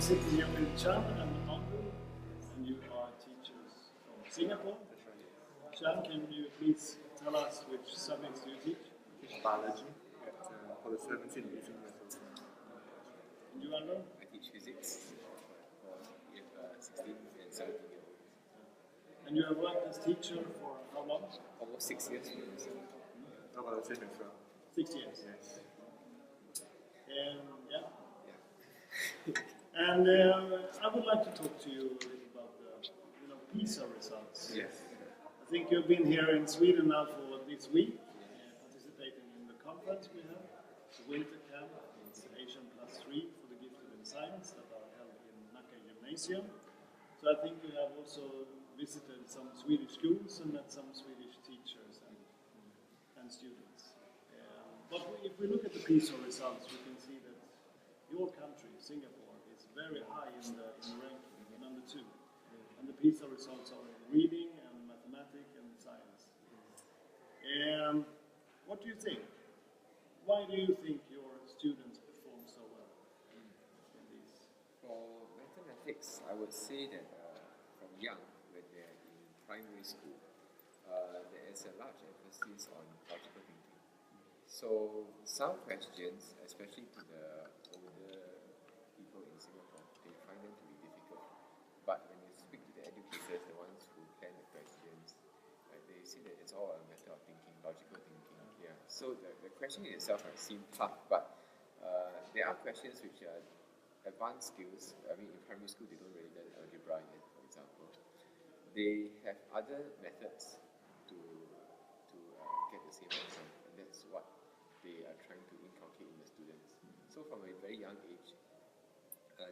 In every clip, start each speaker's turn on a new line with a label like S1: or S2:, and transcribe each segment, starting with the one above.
S1: sitting here with Chan and Andrew, and you are teachers from Singapore. Chan, can you please tell us which subjects you teach?
S2: I teach biology for the 17 and 18 years old.
S1: And you, Andrew?
S3: I teach physics for 16 and 17 year olds.
S1: And you have worked as teacher for how long?
S3: Almost 6 years.
S2: How about the same as well?
S1: 6 years.
S2: Yes.
S1: Yeah.
S3: Yeah.
S1: And I would like to talk to you a little about the PISA results.
S3: Yes.
S1: I think you've been here in Sweden now for this week, participating in the conference we have, the Wintercamp. It's ASEAN+3 for the gifted in science that are held in Nacka Gymnasium. So I think you have also visited some Swedish schools and met some Swedish teachers and students. But if we look at the PISA results, we can see that your country, Singapore, is very high in the ranking, number 2. And the PISA results are in reading and mathematics and science. What do you think? Why do you think your students perform so well in these?
S3: For mathematics, I would say that from young, when they're in primary school, there is a large emphasis on logical thinking. So some questions, especially to the older people in Singapore, they find them to be difficult. But when you speak to the educators, the ones who plan the questions, they say that it's all a matter of thinking, logical thinking. Yeah. So the question itself might seem tough, but there are questions which are advanced skills. I mean, in primary school, they don't really learn algebra yet, for example. They have other methods to get the same answer, and that's what they are trying to inculcate in the students. So from a very young age,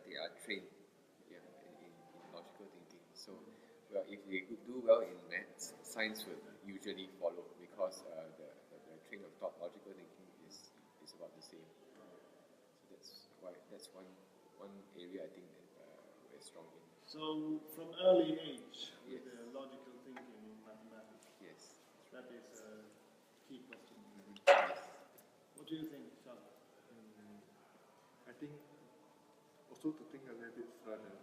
S3: they are trained in logical thinking. So if they do well in maths, science will usually follow, because the train of thought, logical thinking is about the same. So that's one area I think that we're strong in.
S1: So from early age, with the logical thinking in mathematics.
S3: Yes.
S1: That is a key question.
S3: Yes.
S1: What do you think, Sean?
S2: I think also to think a little bit further,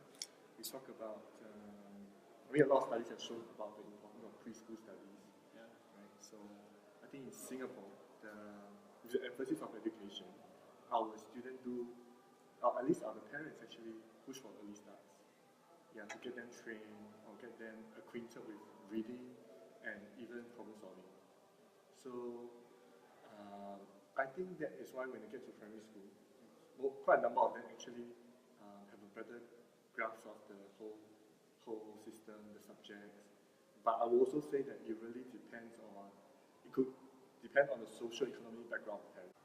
S2: we talk about, a lot of studies have shown about the importance of preschool studies.
S1: Yeah.
S2: Right? So I think in Singapore, with the emphasis of education, our students at least our parents actually push for early starts. Yeah, to get them trained or get them acquainted with reading and even problem solving. So I think that is why when they get to primary school, quite a number of them actually have a better grasp of the whole system, the subjects. But I will also say that it really depends on, it could depend on the socio-economic background of parents.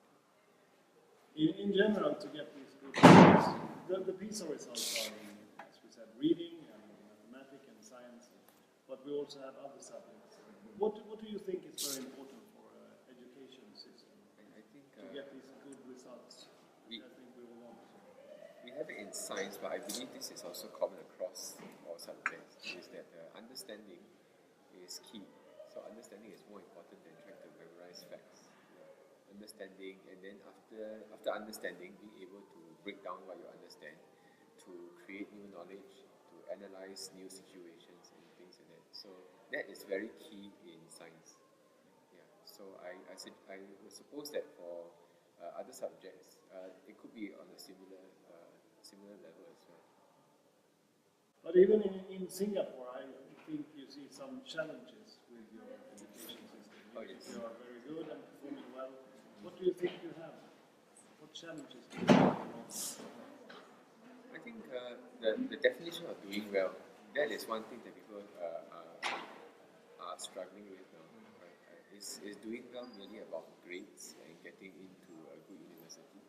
S1: In general, to get these good results, the PISA results are in, as we said, reading and mathematics and science, but we also have other subjects. What do you think is very important for education system
S3: I think
S1: to get these good results? I think we will want.
S3: We have it in science, but I believe this is also common across all subjects, is that understanding is key. So understanding is more important than trying to memorize facts. Understanding, and then after understanding, being able to break down what you understand, to create new knowledge, to analyze new situations and things like that. So that is very key in science. Yeah. So I would suppose that for other subjects, it could be on a similar level as well.
S1: But even in Singapore, I think you see some challenges with your education system.
S3: Oh, yes.
S1: You are very good and performing well. What do you think you have? What challenges do you have?
S3: I think the definition of doing well, that is one thing that people are struggling with now. Right? Is doing well merely about grades and getting into a good university?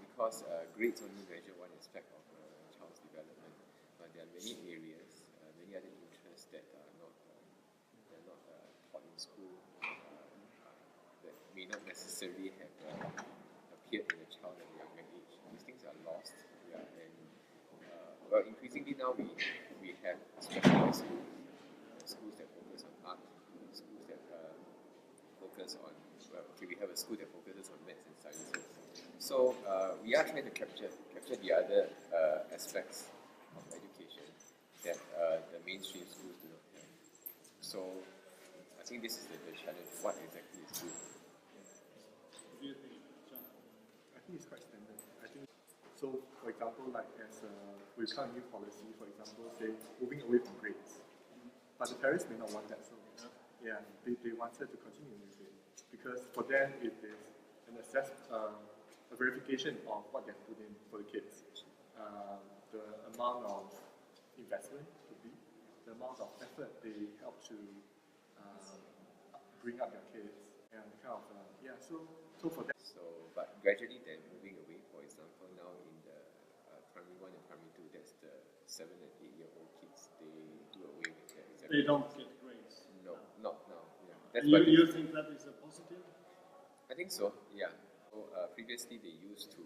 S3: Because grades only measure one aspect of a child's development, but there are many areas, many other interests that are not taught in school, that may not necessarily have appeared in a child at a younger age. These things are lost. Yeah, and increasingly now we have specialized schools that focus on art, schools that focus on we have a school that focuses on maths and sciences. So So we are trying to capture the other aspects of education that the mainstream schools do not have. So I think this is the challenge. What exactly is good?
S1: What do you think, John?
S2: I think it's quite standard. I think so. For example, like as with some new policy, for example, say moving away from grades, but the parents may not want that. So yeah, they wanted to continue with it because for them it is an a verification of what they've put in for the kids. The amount of investment could be, the amount of effort they help to bring up their kids, and kind of So for that.
S3: So, but gradually they're moving away. For example, now in the primary 1 and primary 2, that's the 7 and 8-year-old kids. They do away with that.
S1: They don't get grades.
S3: No, not now. Yeah. That's
S1: And you think that is a positive?
S3: I think so. Yeah. So previously they used to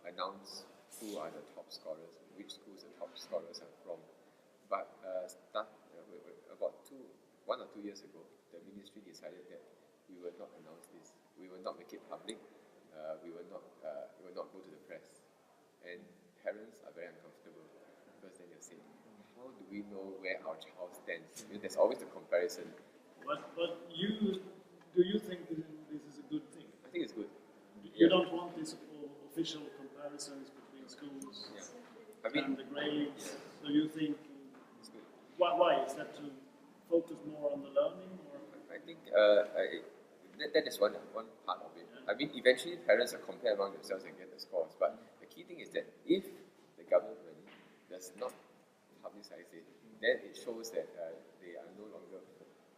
S3: announce who are the top scholars, which schools the top scholars are from. But about 1 or 2 years ago, the ministry decided that we will not announce this. We will not make it public. We will not go to the press. And parents are very uncomfortable because then they say, how do we know where our child stands? You know, there's always the comparison.
S1: But do you think this is a good thing?
S3: I think it's good.
S1: You don't want these official comparisons between schools and the grades. So you think
S3: it's good.
S1: Why is that to focus more on the learning? Or?
S3: I think that is one part of it. I mean, eventually parents are compare among themselves and get the scores. But the key thing is that if the government does not publicize it, then it shows that they are no longer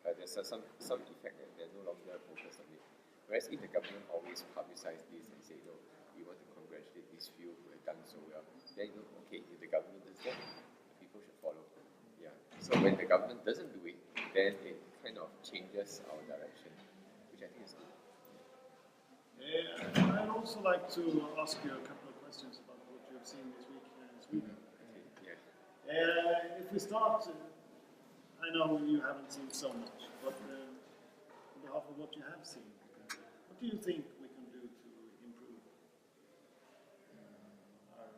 S3: there's some effect that they're no longer focused on it. Whereas if the government always publicize this and say, no, we want to congratulate these few who have done so well, then you know, okay, if the government does that, people should follow. Yeah. So when the government doesn't do it, then it kind of changes our direction, which I think is good.
S1: I'd also like to ask you a couple of questions about what you've seen this week here in Sweden.
S3: Okay. Yeah.
S1: If we start, I know you haven't seen so much, but on behalf of what you have seen, what do you think we can do to improve our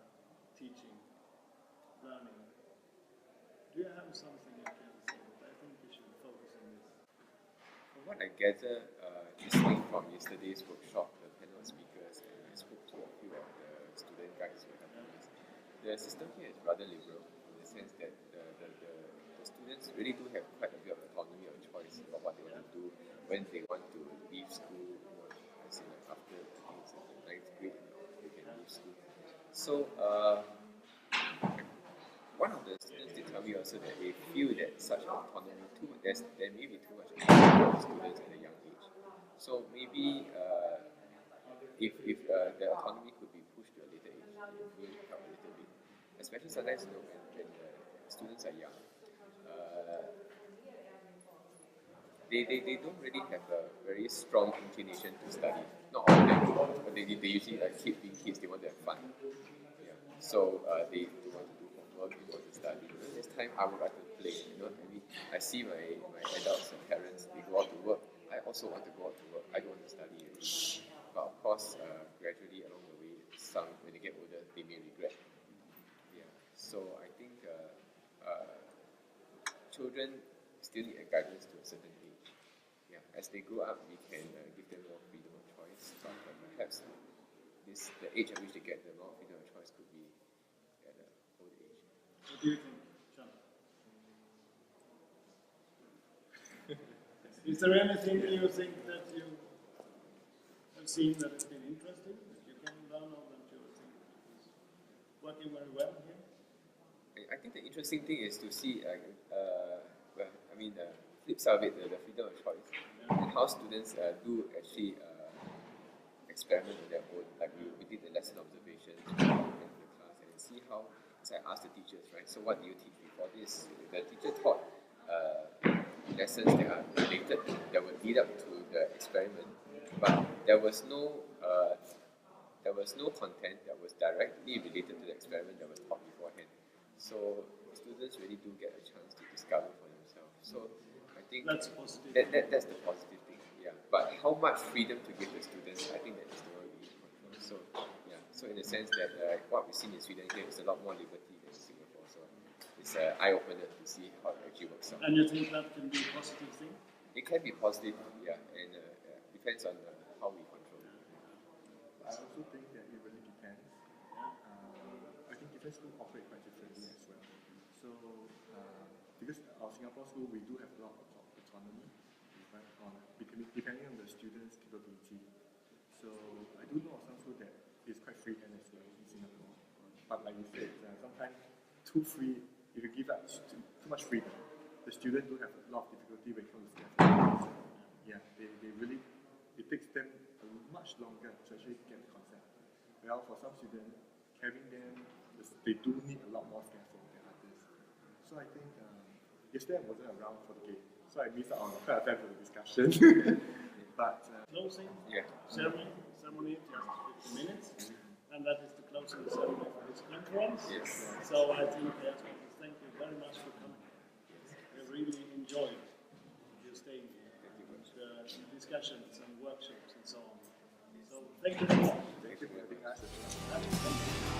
S1: teaching, learning? Do you have something you can say? I think we should focus on this.
S3: From what I gather, listening from yesterday's workshop, the panel speakers, and I spoke to a few of the student guides who are helping us, the system here is rather liberal in the sense that the students really do have quite a bit of autonomy or choice about what they want to do when they want to leave school. You know, I say like after I think it's like the 9th grade, they can leave school. So one of the students did tell me also that they feel that such autonomy there may be too much autonomy for students at a young age. So maybe if the autonomy could be pushed to a later age, it will help a little bit. Especially sometimes, you know, when students are young, they don't really have a very strong inclination to study. Not all of them, but they usually keep being kids. They want to have fun. Yeah. So they want to do homework, they want to study. You know, this time I would like to play. You know, I mean, I see my adults and parents. They go out to work. I also want to go out to work. I don't want to study anymore. But of course, gradually along the way, some when they get older, they may regret. Yeah. So I think children still need a guidance to a certain age. Yeah. As they grow up, we can give them more freedom of choice. But perhaps the age at which they get the more freedom of choice could be at an older age.
S1: What do you think, John? Is there anything you think that you have seen that has been interesting, that you can learn of, that you think is working very well here?
S3: I think the interesting thing is to see, the flip side of it, the freedom of choice, and how students do actually experiment on their own. Like we did the lesson observations in the class and see how, as I asked the teachers, right, so what do you teach before this? The teacher taught lessons that are related, that would lead up to the experiment, but there was no content that was directly related to the experiment that was taught beforehand. So students really do get a chance to discover for themselves. So I think
S1: that's positive.
S3: That's the positive thing. Yeah. But how much freedom to give the students, I think that is the one we need to control. So So in the sense that what we've seen in Sweden here is a lot more liberty than Singapore. So it's an eye-opener to see how it actually works out.
S1: And you think that can be a positive thing?
S3: It can be positive, yeah, and depends on how we control it.
S2: I also think that it really depends. I think different schools operate quite differently as well. So, because our Singapore school, we do have a lot of autonomy, right, depending on the student's capability. So, I do know of some school that is quite free-hand as well in Singapore. But like you said, sometimes too free, if you give up too much freedom, the student do have a lot of difficulty when it comes to scaffolding. Yeah, they really, it takes them much longer to actually get the concept. Well, for some students, having them, they do need a lot more scaffold than others. So I think yesterday I wasn't around for the game, so I missed out on quite a time for the discussion. But
S1: Closing
S3: Yeah.
S1: ceremony, just 50 minutes, and that is the closing ceremony for this conference.
S3: Yes.
S1: So I think I just want to thank you very much for coming. I really enjoyed you staying here, the discussions and workshops and so on. So thank you very much.
S2: thank you for having us.
S1: Thank you.